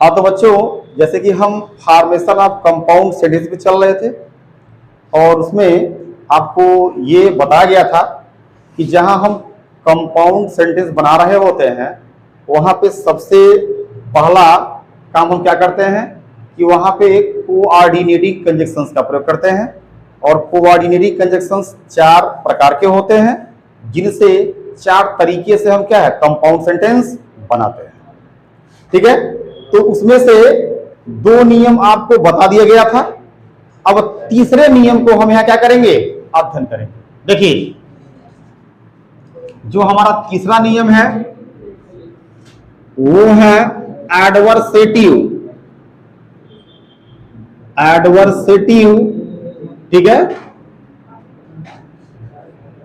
हाँ तो बच्चों, जैसे कि हम फॉर्मेशन ऑफ कंपाउंड सेंटेंस पे चल रहे थे और उसमें आपको ये बताया गया था कि जहां हम कंपाउंड सेंटेंस बना रहे होते हैं वहां पे सबसे पहला काम हम क्या करते हैं कि वहां पे एक कोऑर्डिनेटिंग कंजक्शंस का प्रयोग करते हैं। और कोऑर्डिनेटिंग कंजक्शंस 4 प्रकार के होते हैं, जिनसे 4 तरीके से हम क्या है कंपाउंड सेंटेंस बनाते हैं। ठीक है, तो उसमें से 2 नियम आपको बता दिया गया था। अब तीसरे नियम को हम यहां क्या करेंगे, अध्ययन करेंगे। देखिए, जो हमारा तीसरा नियम है वो है एडवर्सेटिव। एडवर्सेटिव, ठीक है,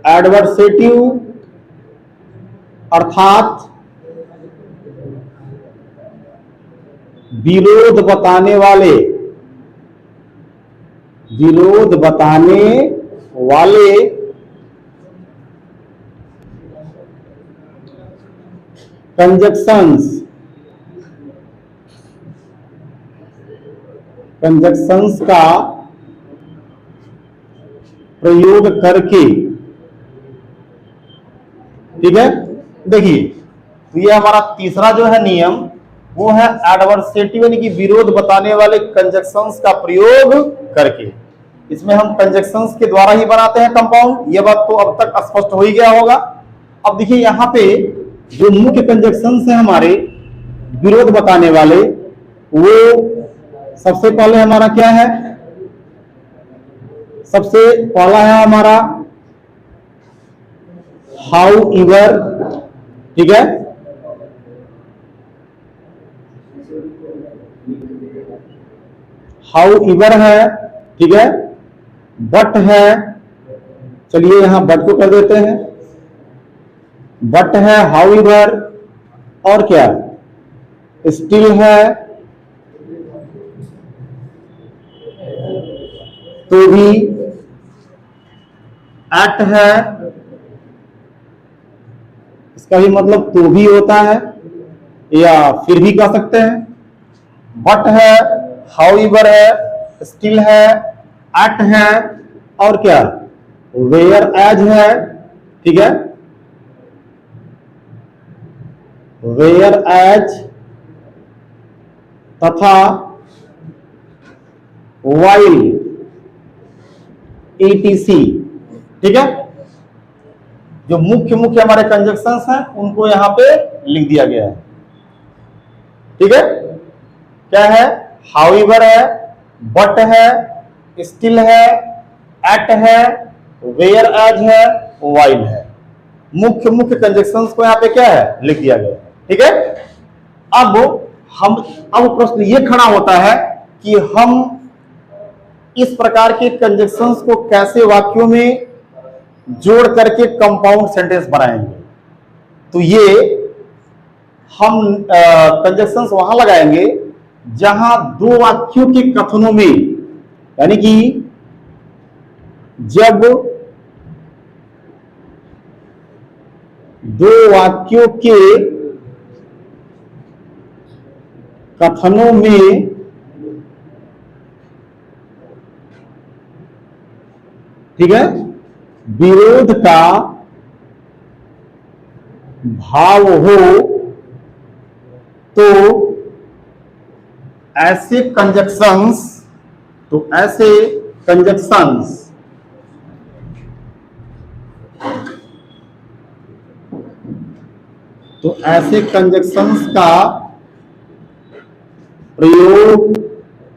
एडवर्सेटिव अर्थात विरोध बताने वाले, विरोध बताने वाले कंजक्शंस, कंजक्शंस का प्रयोग करके। ठीक है, देखिए, तो ये हमारा तीसरा जो है नियम वो है एडवर्सेटिव, यानी कि विरोध बताने वाले कंजक्शंस का प्रयोग करके। इसमें हम कंजक्शंस के द्वारा ही बनाते हैं कंपाउंड, ये बात तो अब तक स्पष्ट हो ही गया होगा। अब देखिए, यहाँ पे जो मुख्य कंजक्शंस है हमारे विरोध बताने वाले, वो सबसे पहले हमारा क्या है, सबसे पहला है हमारा हाउ इवर। ठीक है, हाउ इवर है, ठीक है, बट है, चलिए यहां बट को कर देते हैं, बट है, हाउ इवर, और क्या, स्टिल है, तो भी, एट है, इसका भी मतलब तो भी होता है या फिर भी कह सकते हैं। बट है, हाउएवर है, स्टिल है, एट है, और क्या, वेयर एज है। ठीक है, वेयर एज तथा वाइल, ETC। ठीक है, जो मुख्य हमारे कंजक्शंस हैं उनको यहां पे लिख दिया गया है। ठीक है, क्या है, हाउएवर है, बट है, स्टिल है, एट है, वेयर एज है, वाइल है। मुख्य कंजक्शंस को यहां पे क्या है लिख दिया गया है। ठीक है, अब प्रश्न ये खड़ा होता है कि हम इस प्रकार के कंजक्शंस को कैसे वाक्यों में जोड़ करके कंपाउंड सेंटेंस बनाएंगे। तो ये हम कंजक्शंस वहां लगाएंगे जहां 2 वाक्यों के कथनों में, यानी कि जब 2 वाक्यों के कथनों में ठीक है विरोध का भाव हो, तो ऐसे कंजक्शंस का प्रयोग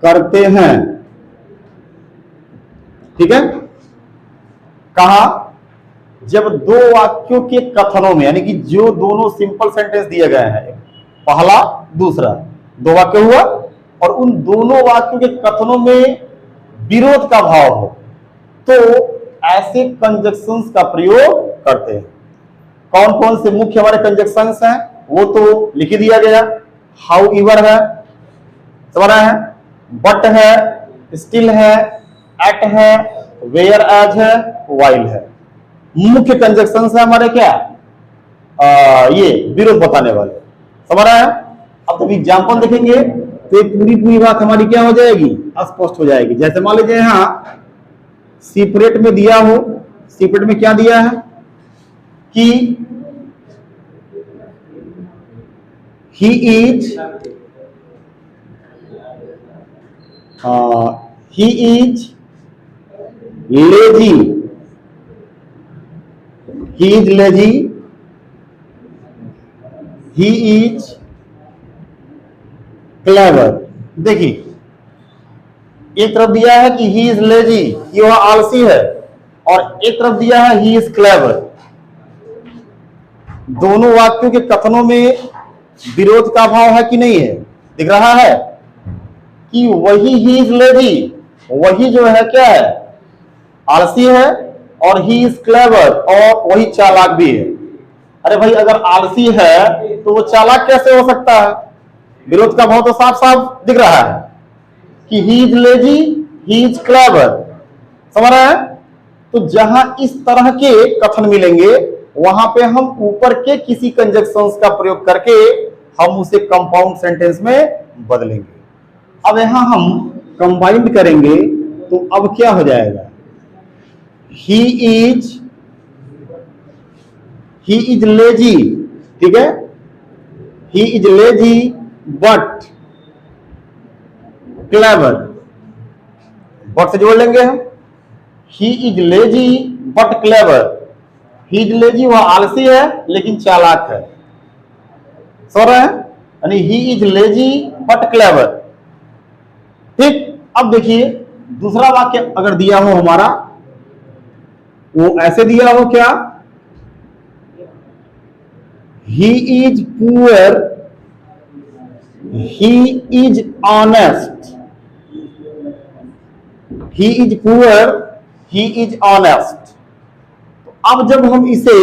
करते हैं। ठीक है, कहा जब 2 वाक्यों के कथनों में, यानी कि जो दोनों सिंपल सेंटेंस दिए गए हैं, पहला दूसरा 2 वाक्य हुआ, और उन दोनों वाक्यों के कथनों में विरोध का भाव हो, तो ऐसे कंजक्शंस का प्रयोग करते हैं। कौन कौन से मुख्य हमारे कंजक्शंस हैं वो तो लिख दिया गया। हाउएवर है, समझ रहे हैं, बट है, स्टिल है, एट है, वेयर एज है, वाइल है। मुख्य कंजक्शंस है हमारे क्या, ये विरोध बताने वाले, समझ रहे हैं। अब जब एग्जाम्पल देखेंगे तो ये पूरी पूरी बात हमारी क्या हो जाएगी, स्पष्ट हो जाएगी। जैसे मान लीजिए यहाँ सेपरेट में दिया हो, सेपरेट में क्या दिया है कि he is lazy, he is lazy, he is clever। देखिए एक तरफ दिया है कि ही इज लेजी, कि वह आलसी है, और एक तरफ दिया है ही इज क्लेवर। दोनों वाक्यों के कथनों में विरोध का भाव है कि नहीं है, दिख रहा है कि वही ही इज लेजी, वही जो है क्या है, आलसी है, और ही इज क्लेवर, और वही चालाक भी है। अरे भाई अगर आलसी है तो वो चालाक कैसे हो सकता है? विरोध का भाव तो साफ साफ दिख रहा है कि he is lazy, he is clever. समझ रहे हैं? तो जहां इस तरह के कथन मिलेंगे वहां पे हम ऊपर के किसी कंजक्शंस का प्रयोग करके हम उसे कंपाउंड सेंटेंस में बदलेंगे। अब यहां हम कंबाइंड करेंगे तो अब क्या हो जाएगा, ही इज लेजी, ठीक है, he is lazy but clever, but से जोड़ लेंगे हम, he is lazy but clever. He is lazy वह आलसी है लेकिन चालाक है, सो रहे हैं, यानी he is lazy but clever. ठीक, अब देखिए दूसरा वाक्य अगर दिया हो हमारा, वो ऐसे दिया हो क्या, ही is poor, he is honest, he is poor, he is honest. तो अब जब हम इसे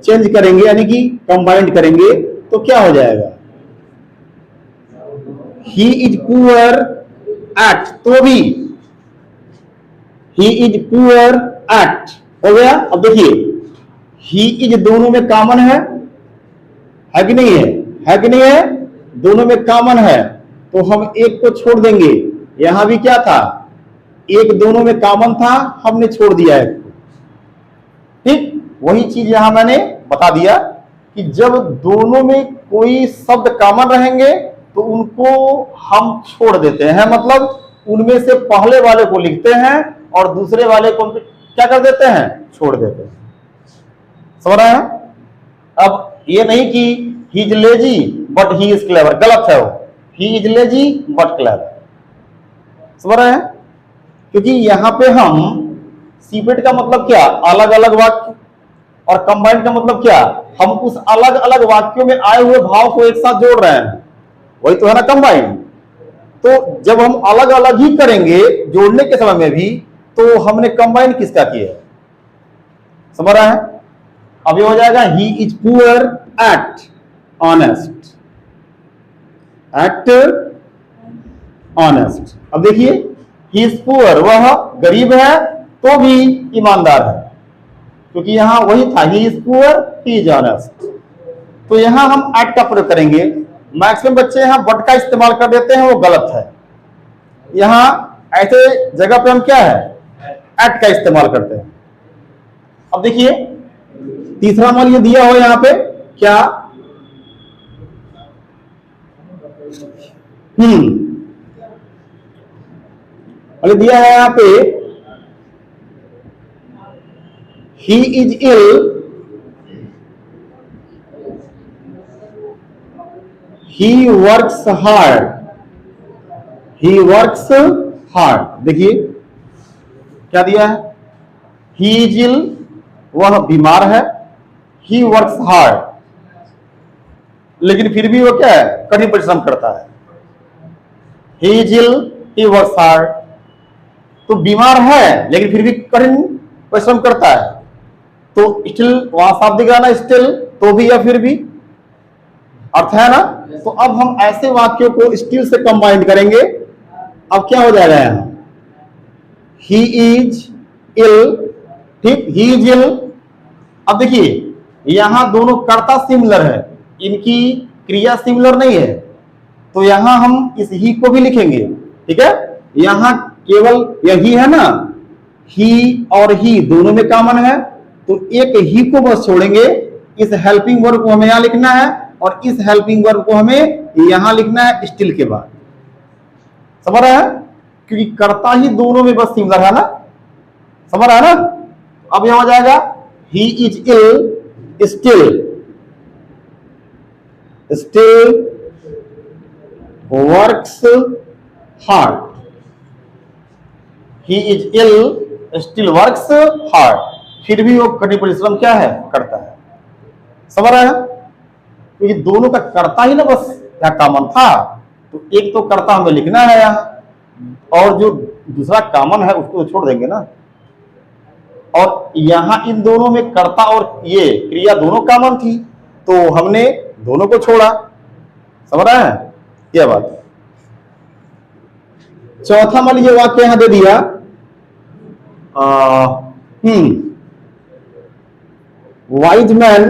चेंज करेंगे यानी कि कंबाइंड करेंगे तो क्या हो जाएगा, ही इज पुअर एट, तो भी ही इज पुअर एट हो गया। अब देखिए ही इज दोनों में कॉमन है कि नहीं है, है कि नहीं है, दोनों में कॉमन है, तो हम एक को छोड़ देंगे। यहां भी क्या था, एक दोनों में कॉमन था, हमने छोड़ दिया है। ठीक, वही चीज यहां मैंने बता दिया कि जब दोनों में कोई शब्द कॉमन रहेंगे तो उनको हम छोड़ देते हैं, मतलब उनमें से पहले वाले को लिखते हैं और दूसरे वाले को क्या कर देते हैं, छोड़ देते हैं। समझ रहे हैं? अब ये नहीं कि he is lazy but he is clever, गलत है वो, he is lazy but clever. समझ रहे हैं? क्योंकि यहां पे हम सीपेट का मतलब क्या, अलग अलग वाक्य, और कंबाइंड का मतलब क्या, हम उस अलग अलग वाक्यों में आए हुए भाव को एक साथ जोड़ रहे हैं, वही तो है ना कंबाइंड। तो जब हम अलग अलग ही करेंगे जोड़ने के समय में भी, तो हमने कंबाइंड किसका किया है, समझ रहे हैं? अब ये हो जाएगा he is poor yet honest, yet honest. अब देखिए ही इज पुअर, वह गरीब है तो भी ईमानदार है, क्योंकि यहां वही था, ही is poor, he is honest. तो यहां हम एट का प्रयोग करेंगे। मैक्सिमम बच्चे यहां बट का इस्तेमाल कर देते हैं, वो गलत है। यहां ऐसे जगह पे हम क्या है, एट का इस्तेमाल करते हैं। अब देखिए तीसरा मान ये दिया हो यहां पे क्या, अरे दिया है यहां पे he is ill, he works hard, he works hard. देखिए क्या दिया है, ही इज इल वह बीमार है, ही वर्क्स हार्ड लेकिन फिर भी वो क्या है, कठिन परिश्रम करता है। He is ill, he works hard, तो बीमार है लेकिन फिर भी कठिन परिश्रम करता है, तो स्टिल वहां साफ दिख रहा ना, स्टिल तो भी या फिर भी, अर्थ है ना। तो अब हम ऐसे वाक्यों को स्टिल से कंबाइन करेंगे। अब क्या हो जाएगा यहां, ही इज इल, ठीक, ही इज इल। अब देखिए यहां दोनों कर्ता सिमिलर है, इनकी क्रिया सिमिलर नहीं है, तो यहां हम इस ही को भी लिखेंगे, ठीक है। यहां केवल यही है ना, ही और ही दोनों में कॉमन है, तो एक ही को बस छोड़ेंगे। इस हेल्पिंग वर्ब को हमें यहां लिखना है और इस हेल्पिंग वर्ब को हमें यहां लिखना है स्टिल के बाद। समझ रहा है, क्योंकि कर्ता ही दोनों में बस सिमिलर है ना, समझ रहा है ना। अब यहां हो जाएगा he is ill still works hard. He is ill still works hard, फिर भी वो कठिन परिश्रम क्या है, करता है। समझ रहा है, क्योंकि दोनों का कर्ता ही ना बस क्या कॉमन था, तो एक तो कर्ता हमें लिखना है यहाँ, और जो दूसरा कॉमन है उसको छोड़ देंगे ना। और यहां इन दोनों में कर्ता और ये क्रिया दोनों कॉमन थी, तो हमने दोनों को छोड़ा। समझ रहा है यह बात। चौथा मान लीजिए वाक्य यहां दे दिया, वाइज मैन,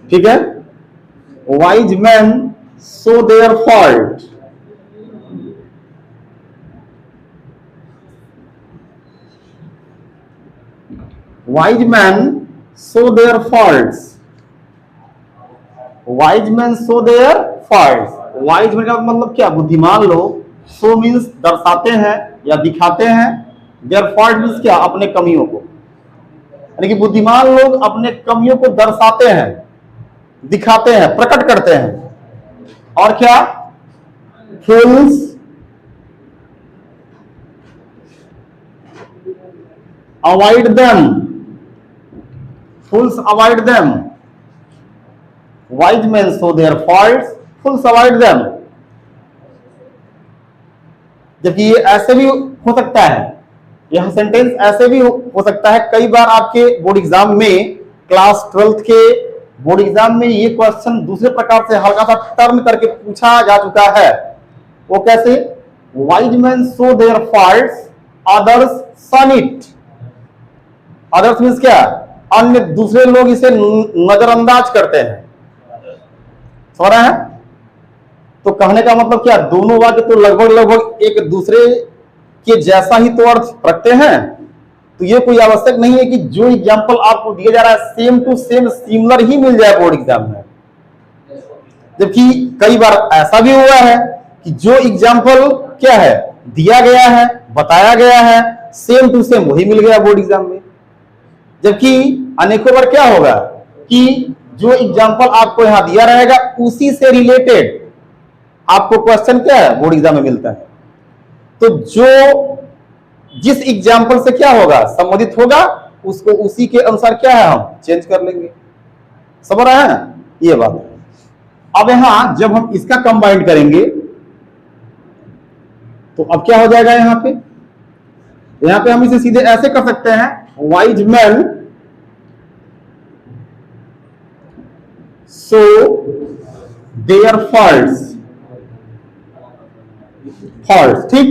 ठीक है, wise man so their fault, wise man so their faults, wise man so their faults. Wise man का मतलब क्या, बुद्धिमान लोग, सो मीन्स दर्शाते हैं या दिखाते हैं, देयर फॉल्ट मीन्स क्या, अपने कमियों को, यानी कि बुद्धिमान लोग अपने कमियों को दर्शाते हैं, दिखाते हैं, प्रकट करते हैं। और क्या, fools avoid them, fools avoid them, wise men show their faults, fools avoid them। जबकि ये ऐसे भी हो सकता है, यह सेंटेंस ऐसे भी हो सकता है। कई बार आपके बोर्ड एग्जाम में, क्लास 12th के बोर्ड एग्जाम में ये क्वेश्चन दूसरे प्रकार से हल्का सा टर्न करके पूछा जा चुका है। वो कैसे, wise man show their faults, others shun it. Others means क्या, अन्य दूसरे लोग इसे नजरअंदाज करते हैं। समझ रहे हैं, तो कहने का मतलब क्या, दोनों वाक्य तो लगभग एक दूसरे के जैसा ही तो अर्थ रखते हैं। तो ये कोई आवश्यक नहीं है कि जो एग्जाम्पल आपको दिया जा रहा है सेम टू सेम सिमिलर ही मिल जाए बोर्ड एग्जाम में। जबकि कई बार ऐसा भी हुआ है कि जो एग्जाम्पल क्या है दिया गया है, बताया गया है, सेम टू सेम वही मिल गया बोर्ड एग्जाम में। जबकि अनेकों बार क्या होगा कि जो एग्जाम्पल आपको यहां दिया रहेगा उसी से रिलेटेड आपको क्वेश्चन क्या है बोर्ड एग्जाम में मिलता है। तो जो जिस एग्जाम्पल से क्या होगा संबंधित होगा, उसको उसी के अनुसार क्या है हम चेंज कर लेंगे। समझ रहे हैं ये बात। अब यहां जब हम इसका कंबाइंड करेंगे तो अब क्या हो जाएगा, यहां पे हम इसे सीधे ऐसे कर सकते हैं, wise man so their faults, ठीक,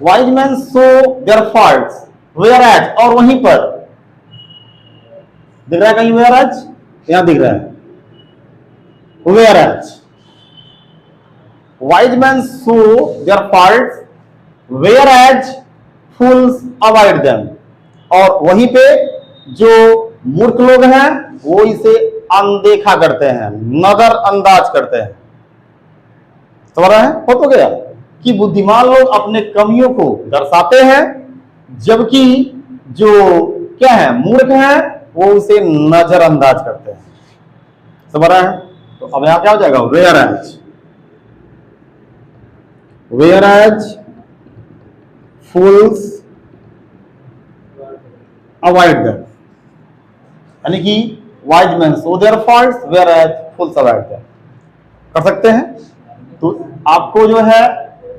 wise man so their faults whereas, और वहीं पर दिख रहा है कहीं वेयर एज, यहां दिख रहा है whereas, wise man so their faults whereas fools avoid them. और वहीं पे जो मूर्ख लोग हैं वो इसे अनदेखा करते हैं, नजरअंदाज करते हैं। समझ रहे हैं, हो तो गया कि बुद्धिमान लोग अपने कमियों को दर्शाते हैं, जबकि जो क्या है मूर्ख हैं वो उसे नजरअंदाज करते हैं। समझ रहे हैं, तो अब यहां क्या हो जाएगा, whereas, whereas fools avoid them, यानी कि wise man so their faults whereas fools avoid them कर सकते हैं। तो आपको जो है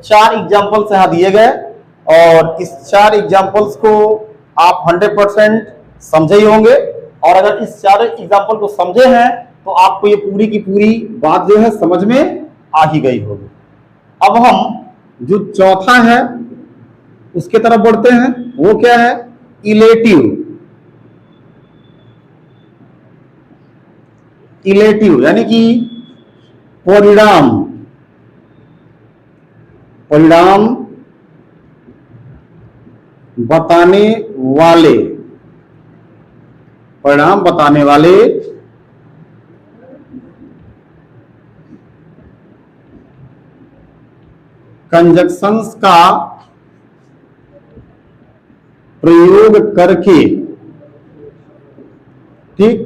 4 एग्जाम्पल्स यहां दिए गए, और इस 4 एग्जाम्पल्स को आप 100% समझे ही होंगे। और अगर इस 4 एग्जाम्पल को समझे हैं तो आपको ये पूरी की पूरी बात जो है समझ में आ ही गई होगी। अब हम जो चौथा है उसके तरफ बढ़ते हैं, वो क्या है, इलेटिव। इलेटिव यानी कि परिणाम, परिणाम बताने वाले, परिणाम बताने वाले कंजक्शंस का प्रयोग करके, ठीक,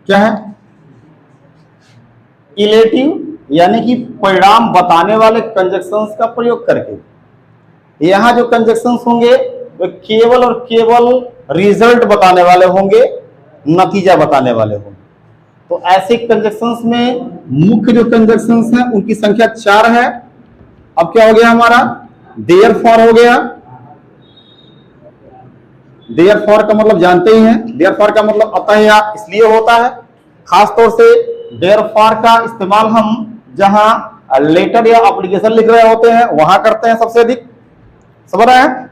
क्या है, इलेटिव यानी कि परिणाम बताने वाले कंजक्शंस का प्रयोग करके। यहां जो कंजक्शंस होंगे वे केवल और केवल रिजल्ट बताने वाले होंगे, नतीजा बताने वाले होंगे। तो ऐसे कंजक्शंस में मुख्य जो कंजक्शंस हैं उनकी संख्या 4 है। अब क्या हो गया हमारा, देयरफॉर हो गया। देयरफॉर का मतलब जानते ही हैं, देयरफॉर का मतलब अतः या इसलिए होता है। खासतौर से देयरफॉर का इस्तेमाल हम जहां लेटर या एप्लीकेशन लिख रहे होते हैं वहां करते हैं सबसे अधिक, समझ रहे हैं।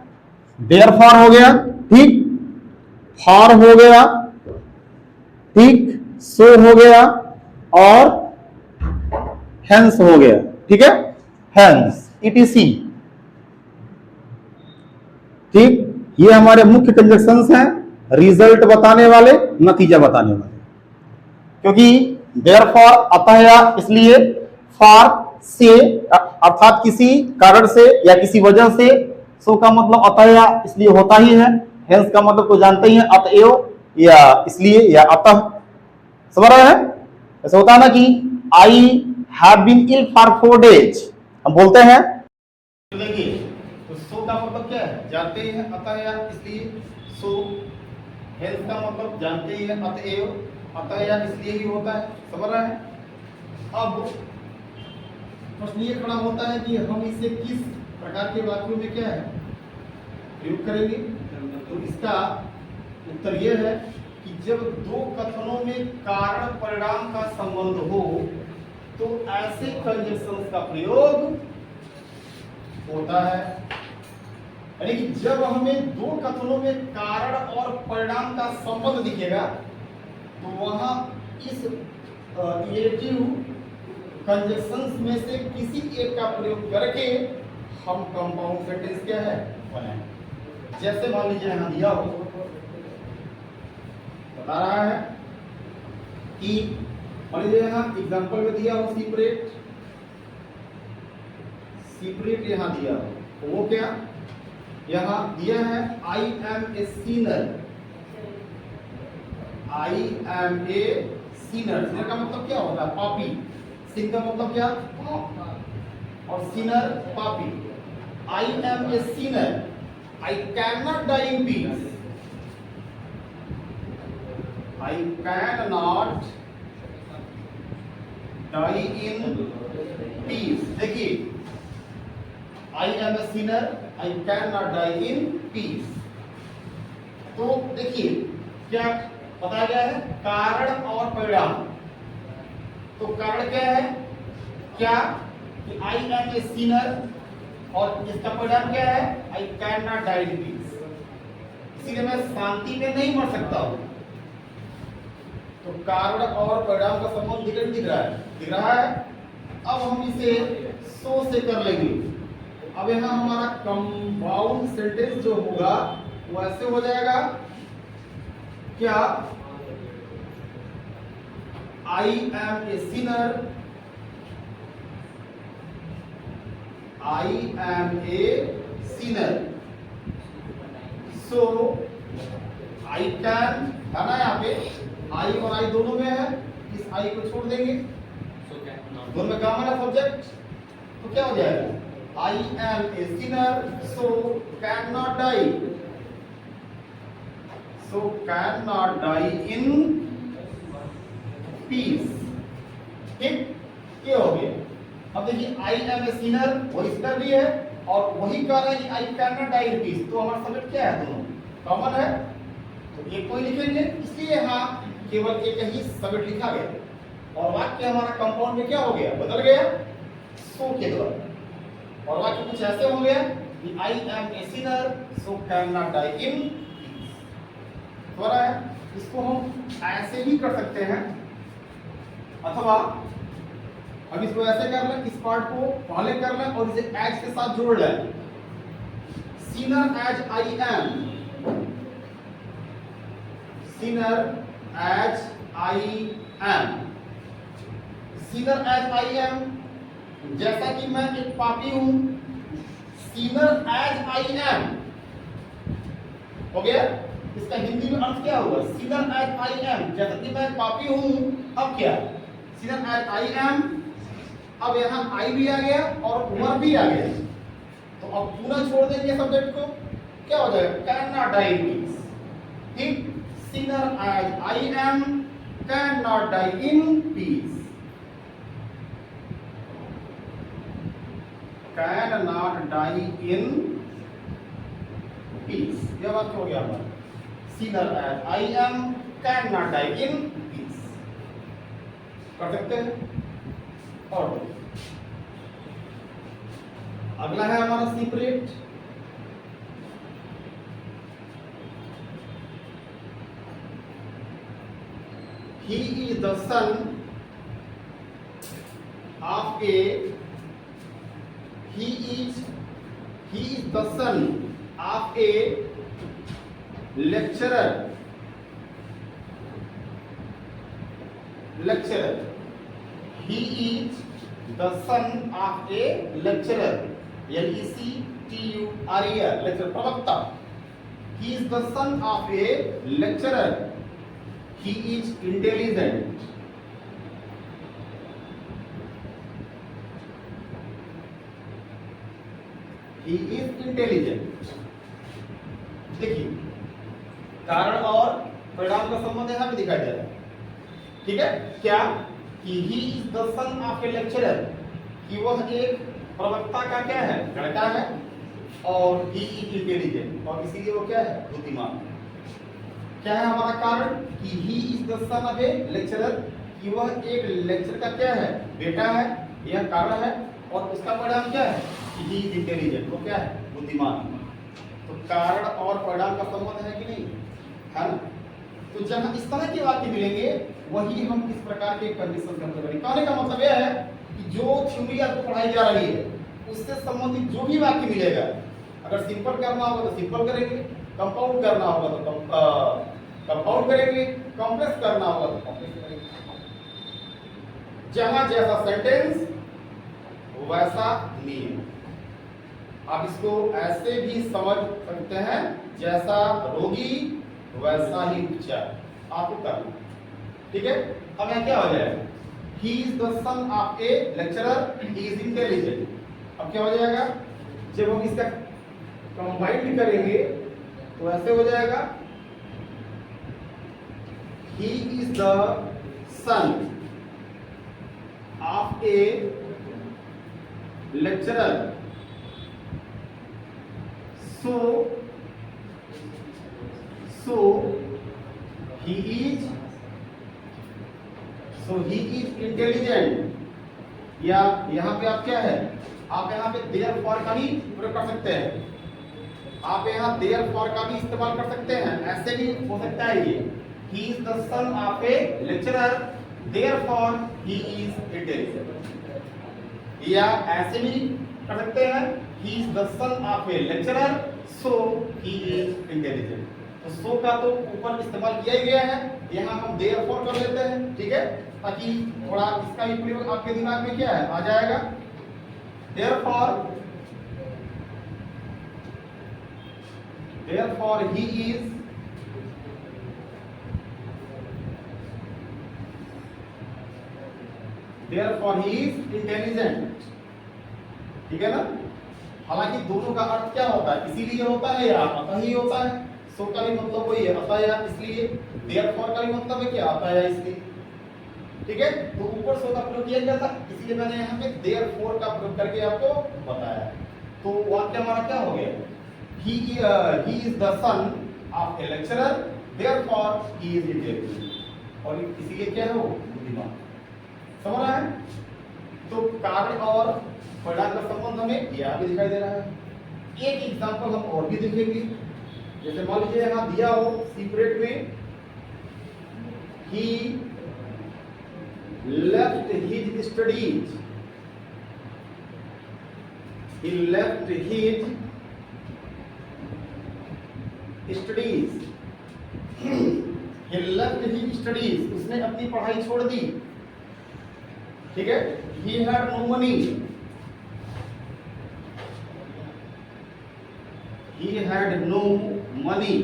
देयरफॉर हो गया, ठीक, फॉर हो गया, ठीक, सो हो गया और हेंस हो गया, ठीक है, हेंस, ईटीसी, ठीक। ये हमारे मुख्य कंजक्शंस हैं, रिजल्ट बताने वाले, नतीजा बताने वाले। क्योंकि देयरफॉर अतः या इसलिए, फॉर से अर्थात किसी कारण से या किसी वजह से, सो का मतलब अतः या इसलिए होता ही है, हेंस का मतलब तो जानते ही हैं, अतएव या इसलिए या अतः, समझ रहे हैं। ऐसा होता है ना कि I have been ill for 4 days, हम बोलते हैं। देखिए तो सो का मतलब क्या है, जानते ही हैं, अतः या इसलिए, सो, हेंस का मतलब जानते ही हैं, अतएव, अतः या इसलिए ही होता है, समझ रहे हैं। अब प्रश्न ये खड़ा होता है कि हम इसे किस प्रकार के वाक्यों में क्या है प्रयोग करेंगे। तो इसका उत्तर यह है कि जब दो कथनों में कारण परिणाम का संबंध हो तो ऐसे कंजक्शंस का प्रयोग होता है। यानी कि जब हमें दो कथनों में कारण और परिणाम का संबंध दिखेगा तो वहां इस रिलेटिव कंजक्शंस में से किसी एक का प्रयोग करके हम कंपाउंड सेंटेंस क्या है बनाएंगे। जैसे मान लीजिए यहां दिया हो, बता रहा है कि मान लीजिए यहां एग्जांपल में दिया हो सेपरेट, सेपरेट यहां दिया हो, तो वो क्या यहां दिया है, आई am a sinner, I am a सीनर। सीनर का मतलब क्या होता है, पापी। सिन का मतलब क्या, और सीनर पापी। I am a sinner, I can not die in peace, I can not die in peace. देखिए I am a sinner, I can not die in peace. तो देखिए क्या बताया गया है, कारण और परिणाम। तो कारण क्या है, क्या कि आई एम ए सीनर, और इसका परिणाम क्या है, I can not die in peace, इसीलिए मैं शांति में नहीं मर सकता हूं। तो कारण और परिणाम का संबंध दिख रहा है। अब हम इसे सो से कर लेंगे। अब यहां हमारा कंपाउंड सेंटेंस जो होगा वो ऐसे हो जाएगा, क्या, I am a sinner, I am a sinner, so I can, है ना, यहाँ पे आई और आई दोनों में है, इस आई को छोड़ देंगे, दोनों में कॉमन है सब्जेक्ट, तो क्या हो जाएगा, I am a sinner, so can not die, so can not die in peace, ठीक, ये हो गया। अब देखिए आई एम ए सिनर, वो इसका भी है और वही कह रहा है कि I can not die in peace, तो हमारा सब्जेक्ट क्या है, दोनों कॉमन है, तो एक को ही लिखेंगे, इसलिए यहाँ केवल एक ही सब्जेक्ट लिखा गया और वाक्य हमारा कंपाउंड में क्या हो गया, बदल गया सो के द्वारा, और वाक्य कुछ ऐसे हो गया कि I am a sinner, so can not die in peace. है इसको हम ऐसे भी कर सकते हैं अथवा अब इसको ऐसे कर लें, इस पार्ट को पहले कर लें और इसे एज के साथ जोड़ लें। Sinner as I am, sinner as I am, sinner as I am, जैसा कि मैं एक पापी हूं, सिनर एज आई एम हो गया। इसका हिंदी में अर्थ क्या होगा? सिनर एज आई एम, जैसा कि मैं पापी हूं, अब क्या? सिनर एज आई एम, अब यहां आई भी आ गया और उमर भी आ गया, तो अब पूरा छोड़ देंगे सब्जेक्ट को, क्या हो जाएगा? कैन नॉट डाई मीन्स, ठीक, sinner as I am can not die in peace, can not die in peace, यह बात हो गया हमारा। Sinner as I am can not die in peace, कर सकते हैं। और अगला है हमारा separate. He is the son of a, he is the son of a lecturer, he is the son of a lecturer, lecturer, lecturer प्रवक्ता, he is the son of a lecturer, he is intelligent, he is intelligent। देखिए कारण और परिणाम का संबंध यहां पे दिखाई दे रहा है, ठीक है? क्या कि he is the son of a lecturer, कि वह एक प्रवक्ता का क्या है? लड़का है, और he is intelligent, और इसीलिए वो क्या है? बुद्धिमान। क्या है हमारा कारण? कि he is the son of a lecturer, कि वह एक लेक्चर का क्या है? बेटा है, यह कारण है, और उसका परिणाम क्या है? कि he is intelligent, वो क्या है? बुद्धिमान। तो कारण और परिणाम का संबंध है कि नहीं? है ना? तो जहां इस तरह के वाक्य मिलेंगे वही हम इस प्रकार के कंडीशन के अंदर करेंगे। कहने का मतलब यह है कि जो थ्योरी आपको पढ़ाई जा रही है उससे संबंधित जो भी वाक्य मिलेगा, अगर सिंपल करना होगा तो सिंपल करेंगे, कंपाउंड करना होगा तो कंपाउंड करेंगे, कॉम्प्लेक्स करना होगा तो कॉम्प्लेक्स करेंगे। जहां जैसा सेंटेंस वैसा नियम। आप इसको ऐसे भी समझ सकते हैं, जैसा रोगी वैसा ही उपचार, आपको करना, ठीक है? अब यहां क्या हो जाएगा? He is the son of A lecturer, he is intelligent. अब क्या हो जाएगा? जब हम इसका कंबाइंड करेंगे तो ऐसे हो जाएगा, he is the son of A lecturer, so he is intelligent। या यहाँ पे आप क्या है? आप यहाँ पे therefore का भी प्रयोग कर सकते हैं, आप यहाँ therefore का भी इस्तेमाल कर सकते हैं, ऐसे भी हो सकता है ये, he is the son of a lecturer therefore he is intelligent। या ऐसे भी कर सकते हैं, he is the son of a lecturer so he is intelligent। तो so का तो ऊपर इस्तेमाल किया ही गया है, यहाँ हम therefore कर लेते हैं, ठीक है? ताकि थोड़ा इसका भी प्रयोग आपके दिमाग में क्या है? आ जाएगा। therefore he is intelligent, ठीक है ना? हालांकि दोनों का अर्थ क्या होता है? इसीलिए होता है या अतः ही होता है। सो का भी मतलब वही है, अतः या इसलिए। देयरफॉर का भी मतलब है क्या? अतः या इसलिए, ठीक है? तो ऊपर सो का प्रयोग किया गया था, इसलिए मैंने यहाँ पे देयरफॉर का प्रयोग करके आपको बताया। तो वाक्य हमारा क्या हो गया? he is the son of a lecturer therefore he is intelligent, और इसीलिए क्या है? वो बुद्धिमान। समझ रहा है? तो कारण और परिणाम का संबंध हमें यहाँ भी दिखाई दे रहा है। एक एग्जांपल हम और भी देखेंगे, जैसे मान लीजिए यहाँ दिया हो सेपरेट में, he left his studies. He left his studies. He left his studies. उसने अपनी पढ़ाई छोड़ दी. ठीक है. He had no money. He had no money.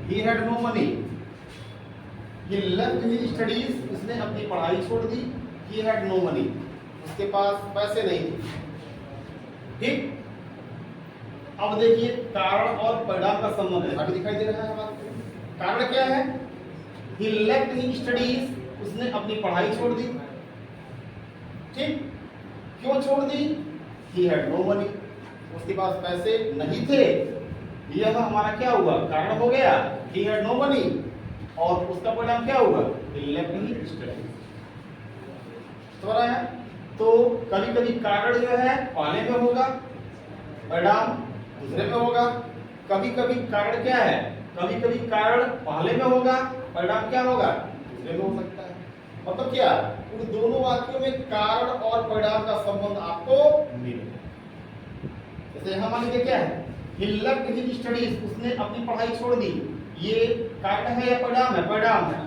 He had no money. He left his studies. उसने अपनी पढ़ाई छोड़ दी. He had no money. उसके पास पैसे नहीं थे. ठीक. अब देखिए कारण और परिणाम का संबंध है. अभी दिखाई दे रहा है बात. कारण क्या है? He left his studies. उसने अपनी पढ़ाई छोड़ दी. ठीक. क्यों छोड़ दी? He had no money. उसके पास पैसे नहीं थे. यह हमारा क्या हुआ? कारण हो गया. He had no money. और उसका परिणाम क्या हुआ? He left his studies. समझ रहे हैं? तो कभी कभी कारण जो है पहले में होगा, परिणाम दूसरे में होगा. कभी कभी कारण क्या है? कभी कभी कारण पहले में होगा, परिणाम क्या होगा? दूसरे में हो सकता है. मतलब क्या? उन दोनों वाक्यों में कारण और परिणाम का संबंध आपको मिलेगा. जैसे यहाँ मान लीजिए क्या है? He left his studies. उसने अपनी पढ़ाई छोड़ दी. ये कारण है या परिणाम है? परिणाम है.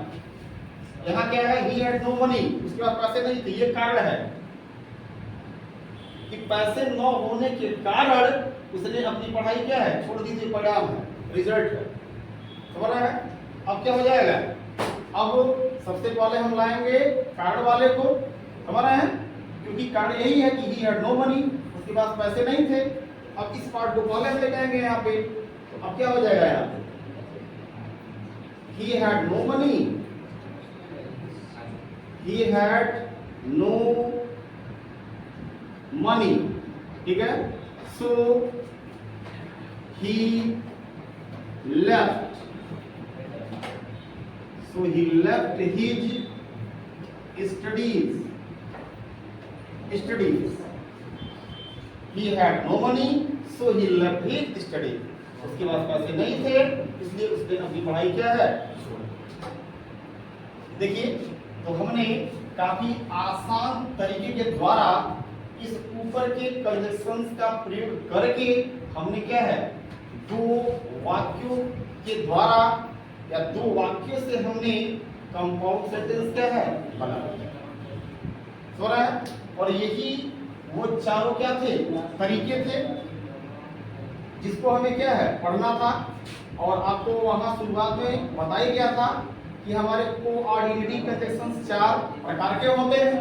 यहाँ क्या है? He had no money. उसके पास पैसे नहीं थे. ये कारण है कि पैसे न होने के कारण उसने अपनी पढ़ाई क्या है? छोड़ दी थी. परिणाम है, रिजल्ट है. समझ रहे हैं? अब क्या हो जाएगा? अब सबसे पहले हम लाएंगे कारण वाले को. समझ रहे हैं? क्योंकि कारण यही है कि he had no money. उसके पास पैसे नहीं थे. अब इस पार्ट को पहले हम लेके आएंगे यहाँ पे. तो अब क्या हो जाएगा यहाँ पे? He had no money. He had no money. ठीक है. So he left. So he left his studies. Studies. He had no money. So he left his studies. उसके पास पैसे नहीं थे, इसलिए उसने अपनी पढ़ाई क्या है? देखिए, तो हमने काफी आसान तरीके के द्वारा इस ऊपर के कंजक्शंस का प्रयोग करके हमने क्या है? दो वाक्यों के द्वारा या दो वाक्यों से हमने कंपाउंड सेंटेंस क्या है? बनाया. समझ रहे हैं? और यही वो चारों क्या थे? तरीके थे जिसको हमें क्या है? पढ़ना था. और आपको वहां शुरुआत में बताया गया था कि हमारे कोऑर्डिनेटिंग कंजक्शंस चार प्रकार के होते हैं,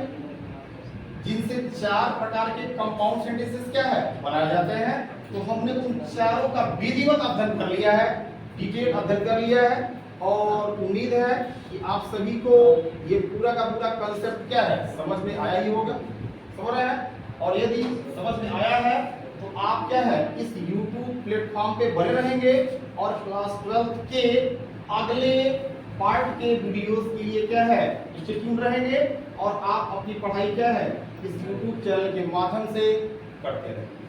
जिनसे चार प्रकार के कंपाउंड सेंटेंसेस क्या है? बनाए जाते हैं. तो हमने उन चारों का विधिवत अध्ययन कर लिया है, डिटेल अध्ययन कर लिया है. और उम्मीद है कि आप सभी को ये पूरा का पूरा कंसेप्ट क्या है? समझ में आया ही होगा. समझ रहे हैं? और यदि समझ में आया है तो आप क्या है? इस YouTube प्लेटफॉर्म पे बने रहेंगे और क्लास 12 के अगले पार्ट के वीडियोस के लिए क्या है? स्टे ट्यून रहेंगे. और आप अपनी पढ़ाई क्या है? इस YouTube चैनल के माध्यम से करते रहेंगे.